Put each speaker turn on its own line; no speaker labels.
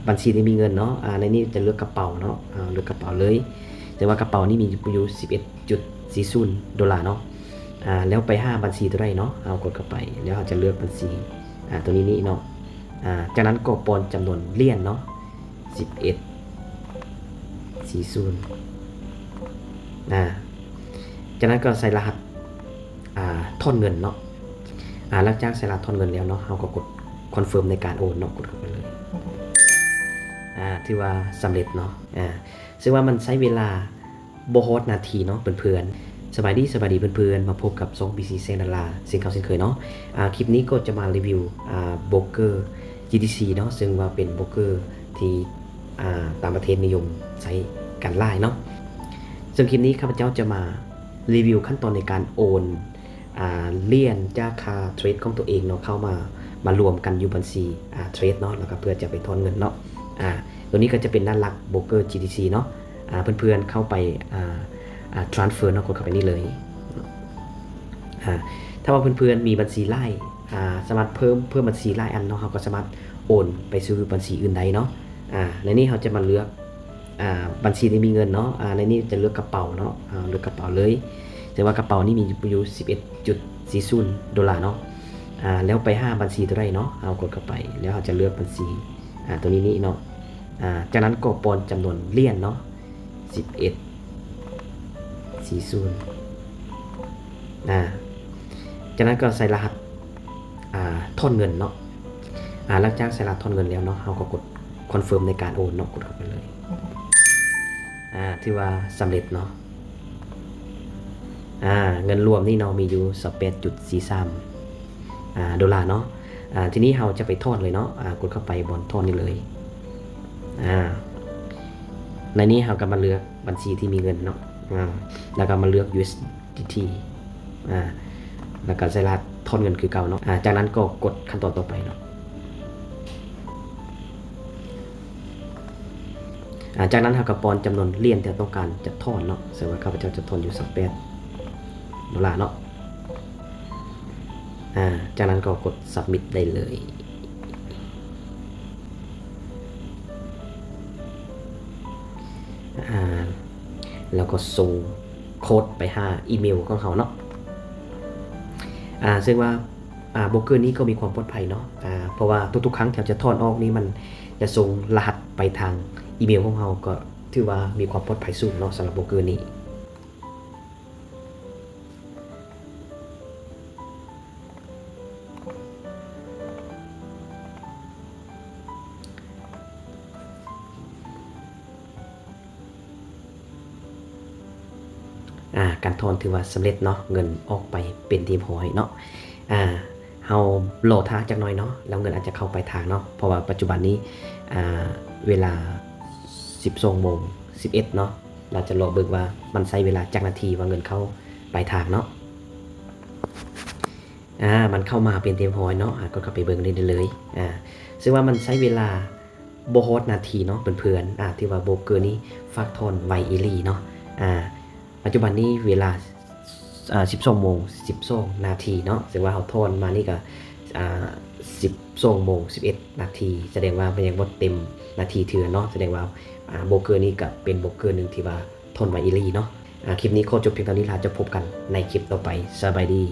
บัญชีที่มีเงินเนาะในนี้จะเลือกกระเป๋าเนาะเลือกกระเป๋าเลยแต่ว่ากระเป๋านี่มีอยู่$11.40เนาะแล้วไป5บัญชีตัวได้เนาะเอากดเข้าไปแล้วเราจะเลือกบัญชีตัวนี้เนาะจากนั้นก็ปอนจำนวนเหรียญเนาะ11.40จากนั้นก็ใส่รหัสทอนเงินเนาะหลังจากใส่รหัสทอนเงินแล้วเนาะเราก็กดคอนเฟิร์มในการโอนเนาะกดเข้าไปเลยที่ว่าสำเร็จเนาะซึ่งว่ามันใช้เวลาบ่ฮอดนาทีเนาะเพื่อนๆสบายดีเพื่อนๆมาพบกับ2 BC แซงดาราเช่นเคยเนาะคลิปนี้ก็จะมารีวิวโบรกเกอร์ GTC เนาะซึ่งว่าเป็นโบรกเกอร์ที่ต่างประเทศนิยมใช้กันหลายเนาะซึ่งคลิปนี้ข้าพเจ้าจะมารีวิวขั้นตอนในการโอนเหรียญจากค่าเทรดของตัวเองเนาะเข้ามารวมกันอยู่บัญชีเทรดเนาะแล้วก็เพื่อจะไปถอนเงินเนาะตัวนี้ก็จะเป็นด้านหลักโบรกเกอร์ GTC เนาะเพื่อนๆเข้าไปtransfer เนาะกดเข้าไปนี่เลยถ้าว่าเพื่อนๆมีบัญชีไล่สามารถเพิ่มบัญชีไล่อันเนาะเขาก็สามารถโอนไปซื้อบัญชีอื่นใดเนาะในนี้เขาจะมาเลือกบัญชีที่มีเงินเนาะในนี้จะเลือกกระเป๋าเนาะเลือกกระเป๋าเลยแต่ว่ากระเป๋านี่มีอยู่$11.40เนาะแล้วไป5บัญชีตัวได้เนาะเอากดเข้าไปแล้วเราจะเลือกบัญชีตัวนี้เนาะจากนั้นก็ปอนจำนวนเหรียญเนาะ11.40จากนั้นก็ใส่รหัสทอนเงินเนาะหลังจากใส่รหัสทอนเงินแล้วเนาะเราก็กดคอนเฟิร์มในการโอนเนาะกดเข้าไปเลยที่ว่าสำเร็จเนาะเงินรวมนี่เนาะมีอยู่$18.43เนาะทีนี้เราจะไปทอนเลยเนาะกดเข้าไปบนทอนนี่เลยในนี้เราก็มาเลือกบัญชีที่มีเงินเนาะแล้วก็มาเลือก USDT แล้วก็ใส่รหัสทอนเงินคือเก่าเนาะจากนั้นก็กดขั้นตอนต่อไปเนาะจากนั้นเราก็ปอนจำนวนเหรียญที่ต้องการจะทอนเนาะแสดงว่าข้าพเจ้าจะทอนอยู่$18เนาะจากนั้นก็กด submit ได้เลยแล้วก็ส่งโค้ดไปหาอีเมลของเขาเนาะซึ่งว่าโบรกเกอร์นี้ก็มีความปลอดภัยเนาะเพราะว่าทุกๆครั้งที่จะถอนออกนี้มันจะส่งรหัสไปทางอีเมลของเราก็ถือว่ามีความปลอดภัยสูงเนาะสำหรับโบรกเกอร์นี้การถอนถือว่าสำเร็จเนาะเงินออกไปเป็นที่พอยเนาะเฮาโหลดทางจากหน่อยเนาะแล้วเงินอาจจะเข้าไปทางเนาะเพราะว่าปัจจุบันนี้เวลา12:11เนาะเราจะรอเบิ่งว่ามันใช้เวลาจักนาทีว่าเงินเข้าไปทางเนาะมันเข้ามาเป็นเต็มพอยเนาะก็เข้าไปเบิ่งได้เลยซึ่งว่ามันใช้เวลาบ่ฮอดนาทีเนาะเพื่อนๆที่ว่าโบรกเกอร์นี้ฝากถอนไวอีหลีเนาะปัจจุบันนี้เวลา12:12เนาะแสดงว่าเขาถอนมานี่ก็12:11แสดงว่ามันยังบ่เต็มนาทีเถื่อเนาะแสดงว่าโบรกเกอร์นี้ก็เป็นโบรกเกอร์นึงที่ว่าถอนไวอีหลีเนาะคลิปนี้ขอจบเพียงเท่านี้ล่ะจะพบกันในคลิปต่อไปสบายดี